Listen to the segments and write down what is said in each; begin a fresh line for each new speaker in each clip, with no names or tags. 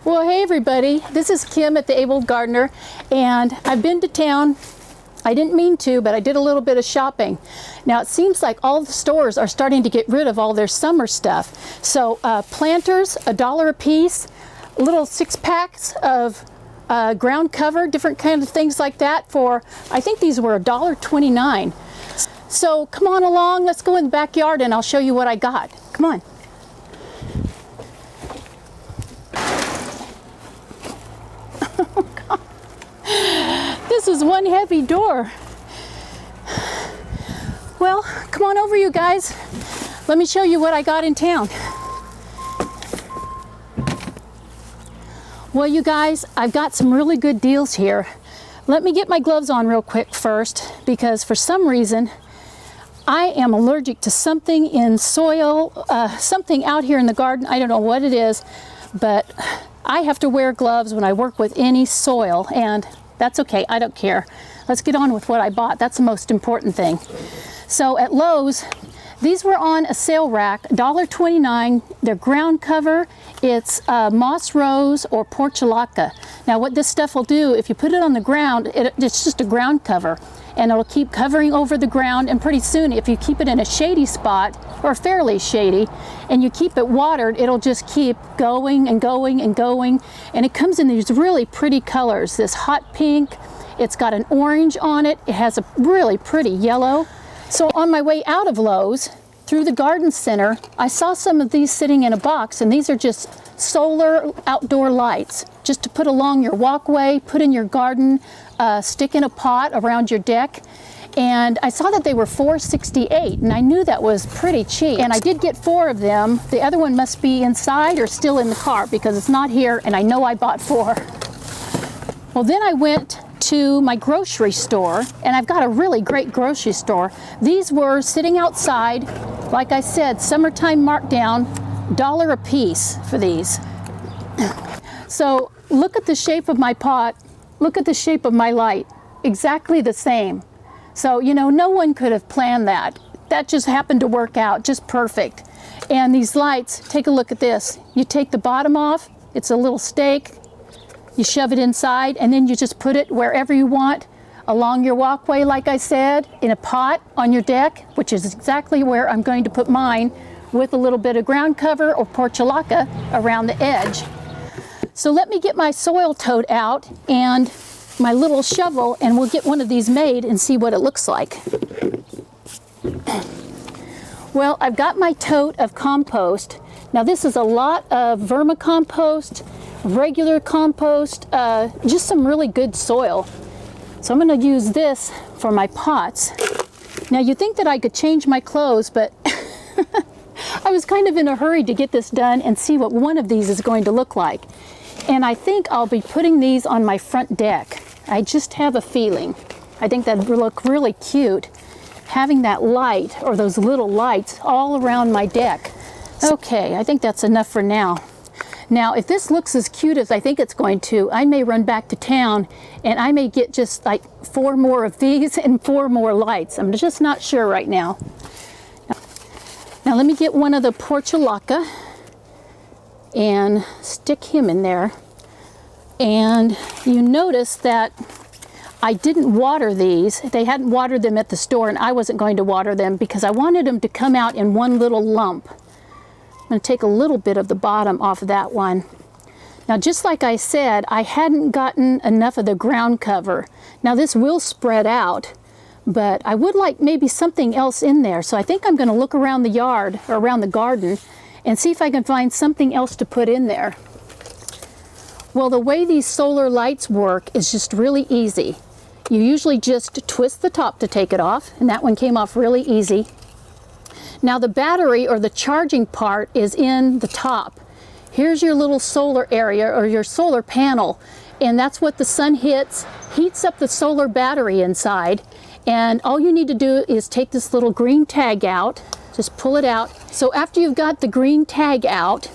Well, hey everybody, this is Kim at the Able Gardener, and I've been to town. I didn't mean to, but I did a little bit of shopping. Now it seems like all the stores are starting to get rid of all their summer stuff. So planters, $1 a piece, little 6-packs of ground cover, different kinds of things like that for, I think these were $1.29. So come on along, let's go in the backyard and I'll show you what I got. Come on. This is one heavy door. Well, come on over, you guys. Let me show you what I got in town. Well, you guys, I've got some really good deals here. Let me get my gloves on real quick first, because for some reason, I am allergic to something in soil, something out here in the garden. I don't know what it is, but I have to wear gloves when I work with any soil, and that's okay, I don't care. Let's get on with what I bought. That's the most important thing. So at Lowe's, these were on a sale rack, $1.29. They're ground cover. It's moss rose or portulaca. Now what this stuff will do, if you put it on the ground, it's just a ground cover, and it'll keep covering over the ground, and pretty soon if you keep it in a shady spot, or fairly shady, and you keep it watered, it'll just keep going and going and going, and it comes in these really pretty colors. This hot pink, it's got an orange on it, it has a really pretty yellow. So on my way out of Lowe's, through the garden center, I saw some of these sitting in a box, and these are just solar outdoor lights, just to put along your walkway, put in your garden, stick in a pot around your deck. And I saw that they were $4.68, and I knew that was pretty cheap. And I did get 4 of them. The other one must be inside or still in the car, because it's not here, and I know I bought 4. Well, then I went to my grocery store, and I've got a really great grocery store. These were sitting outside, like I said, summertime markdown, $1 a piece for these. So look at the shape of my pot, look at the shape of my light, exactly the same. So, you know, no one could have planned that. That just happened to work out just perfect. And these lights, take a look at this. You take the bottom off, it's a little stake, you shove it inside, and then you just put it wherever you want, along your walkway, like I said, in a pot on your deck, which is exactly where I'm going to put mine, with a little bit of ground cover or portulaca around the edge. So let me get my soil tote out and my little shovel, and we'll get one of these made and see what it looks like. Well, I've got my tote of compost. Now this is a lot of vermicompost, regular compost, just some really good soil. So I'm going to use this for my pots. Now you'd think that I could change my clothes, but I was kind of in a hurry to get this done and see what one of these is going to look like. And I think I'll be putting these on my front deck. I just have a feeling. I think that would look really cute, having that light, or those little lights, all around my deck. Okay, I think that's enough for now. Now, if this looks as cute as I think it's going to, I may run back to town and I may get just like 4 more of these and 4 more lights. I'm just not sure right now. Now let me get one of the portulaca and stick him in there. And you notice that I didn't water these. They hadn't watered them at the store, and I wasn't going to water them because I wanted them to come out in one little lump. I'm going to take a little bit of the bottom off of that one. Now, just like I said, I hadn't gotten enough of the ground cover. Now this will spread out, but I would like maybe something else in there. So I think I'm going to look around the yard, or around the garden, and see if I can find something else to put in there. Well, the way these solar lights work is just really easy. You usually just twist the top to take it off, and that one came off really easy. Now the battery, or the charging part, is in the top. Here's your little solar area, or your solar panel, and that's what the sun hits, heats up the solar battery inside, and all you need to do is take this little green tag out, just pull it out. So after you've got the green tag out,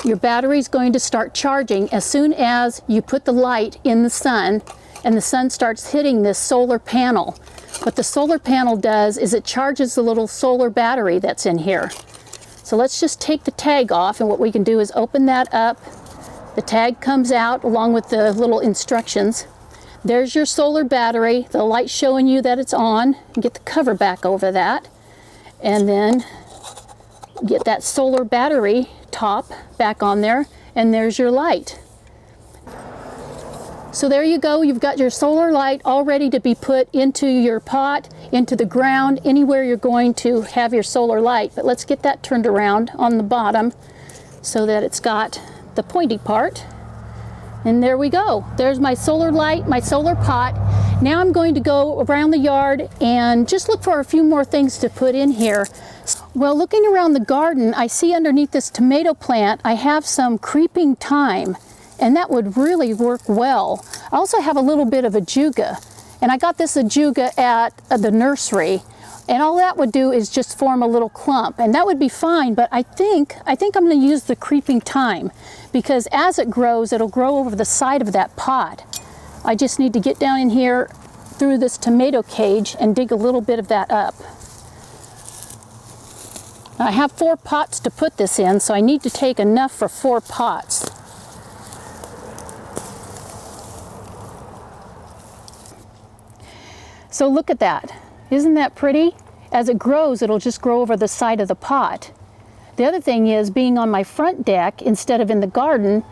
your battery is going to start charging as soon as you put the light in the sun, and the sun starts hitting this solar panel. What the solar panel does is it charges the little solar battery that's in here. So let's just take the tag off, and what we can do is open that up, The tag comes out along with the little instructions. There's your solar battery, the light showing you that it's on. Get the cover back over that. And then get that solar battery top back on there, and there's your light. So there you go, you've got your solar light all ready to be put into your pot, into the ground, anywhere you're going to have your solar light. But let's get that turned around on the bottom so that it's got the pointy part. And there we go. There's my solar light, my solar pot. Now I'm going to go around the yard and just look for a few more things to put in here. Well, looking around the garden, I see underneath this tomato plant, I have some creeping thyme, and that would really work well. I also have a little bit of ajuga, and I got this ajuga at the nursery, and all that would do is just form a little clump, and that would be fine. But I think I'm going to use the creeping thyme, because as it grows, it'll grow over the side of that pot. I just need to get down in here through this tomato cage and dig a little bit of that up. I have 4 pots to put this in, so I need to take enough for 4 pots. So look at that. Isn't that pretty? As it grows, it'll just grow over the side of the pot. The other thing is, being on my front deck instead of in the garden,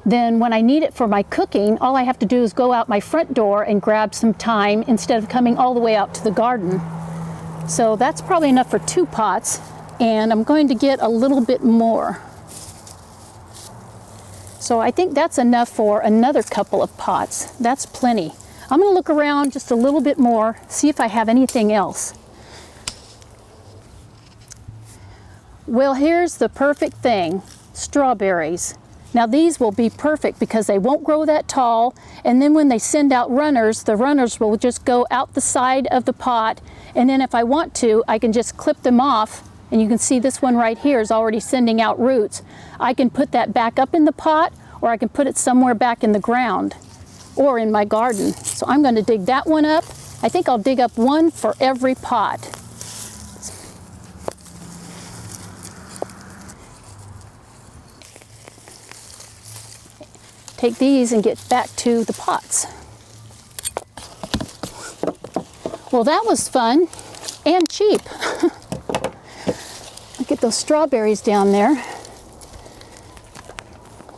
then when I need it for my cooking, all I have to do is go out my front door and grab some thyme instead of coming all the way out to the garden. So that's probably enough for 2 pots, and I'm going to get a little bit more. So I think that's enough for another couple of pots. That's plenty. I'm going to look around just a little bit more, see if I have anything else. Well, here's the perfect thing, strawberries. Now these will be perfect because they won't grow that tall, and then when they send out runners, the runners will just go out the side of the pot, and then if I want to, I can just clip them off, and you can see this one right here is already sending out roots. I can put that back up in the pot, or I can put it somewhere back in the ground or in my garden. So I'm going to dig that one up. I think I'll dig up one for every pot. Take these and get back to the pots. Well, that was fun and cheap. I'll get those strawberries down there.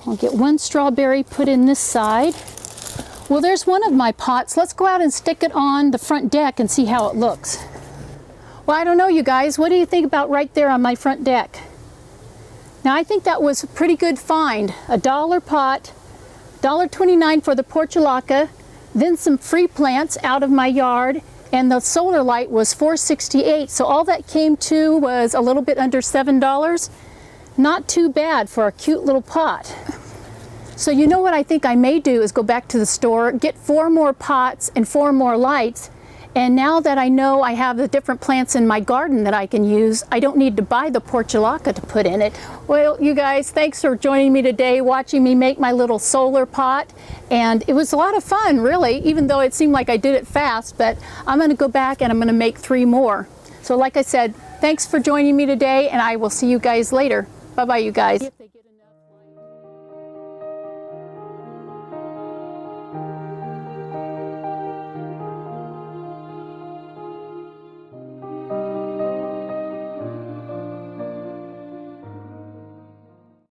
I'll get one strawberry put in this side. Well, there's one of my pots. Let's go out and stick it on the front deck and see how it looks. Well, I don't know, you guys. What do you think about right there on my front deck? Now, I think that was a pretty good find. $1 pot, $1.29 for the portulaca, then some free plants out of my yard, and the solar light was $4.68. So all that came to was a little bit under $7. Not too bad for a cute little pot. So you know what I think I may do is go back to the store, get 4 more pots and 4 more lights, and now that I know I have the different plants in my garden that I can use, I don't need to buy the portulaca to put in it. Well, you guys, thanks for joining me today, watching me make my little solar pot, and it was a lot of fun, really, even though it seemed like I did it fast. But I'm going to go back and I'm going to make 3 more. So like I said, thanks for joining me today, and I will see you guys later. Bye-bye, you guys.